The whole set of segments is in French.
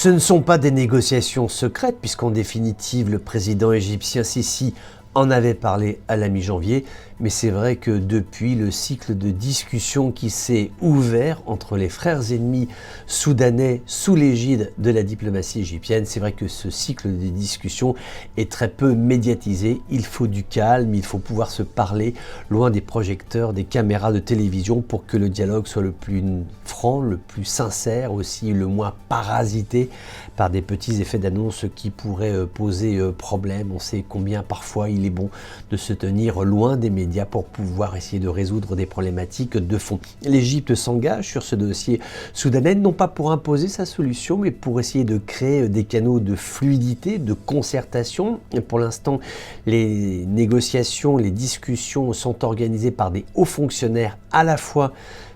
Ce ne sont pas des négociations secrètes, puisqu'en définitive, le président égyptien Sisi en avait parlé à la mi-janvier, mais c'est vrai que depuis le cycle de discussion qui s'est ouvert entre les frères ennemis soudanais sous l'égide de la diplomatie égyptienne, c'est vrai que ce cycle de discussion est très peu médiatisé. Il faut du calme, il faut pouvoir se parler loin des projecteurs, des caméras de télévision pour que le dialogue soit le plus franc, le plus sincère, aussi le moins parasité par des petits effets d'annonce qui pourraient poser problème. On sait combien parfois il est bon de se tenir loin des médias pour pouvoir essayer de résoudre des problématiques de fond. L'Égypte s'engage sur ce dossier soudanais, non pas pour imposer sa solution, mais pour essayer de créer des canaux de fluidité, de concertation. Et pour l'instant, les négociations, les discussions sont organisées par des hauts fonctionnaires à la fois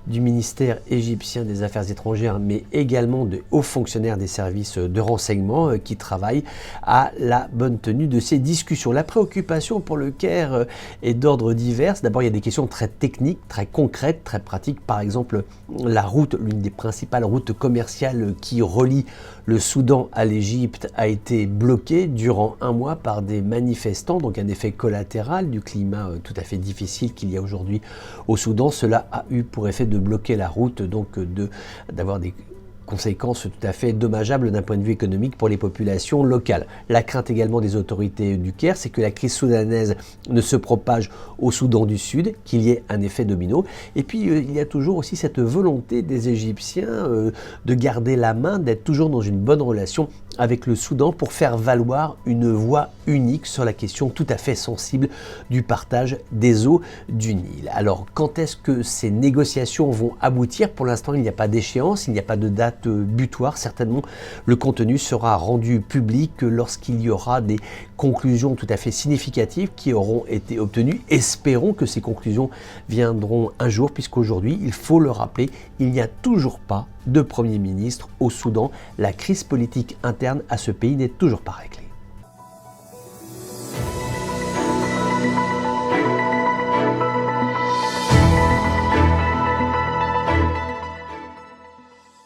du ministère égyptien des Affaires étrangères, mais également de hauts fonctionnaires des services de renseignement qui travaillent à la bonne tenue de ces discussions. La préoccupation pour le Caire est d'ordre divers. D'abord, il y a des questions très techniques, très concrètes, très pratiques. Par exemple, la route, l'une des principales routes commerciales qui relie le Soudan à l'Égypte a été bloquée durant un mois par des manifestants, donc un effet collatéral du climat tout à fait difficile qu'il y a aujourd'hui au Soudan. Cela a eu pour effet de bloquer la route, donc d'avoir des conséquences tout à fait dommageables d'un point de vue économique pour les populations locales. La crainte également des autorités du Caire, c'est que la crise soudanaise ne se propage au Soudan du Sud, qu'il y ait un effet domino. Et puis il y a toujours aussi cette volonté des Égyptiens de garder la main, d'être toujours dans une bonne relation avec le Soudan pour faire valoir une voix unique sur la question tout à fait sensible du partage des eaux du Nil. Alors quand est-ce que ces négociations vont aboutir? Pour l'instant, il n'y a pas d'échéance, il n'y a pas de date butoir. Certainement, le contenu sera rendu public lorsqu'il y aura des conclusions tout à fait significatives qui auront été obtenues. Espérons que ces conclusions viendront un jour, puisqu'aujourd'hui, il faut le rappeler, il n'y a toujours pas de Premier ministre au Soudan. La crise politique interne à ce pays n'est toujours pas réglée.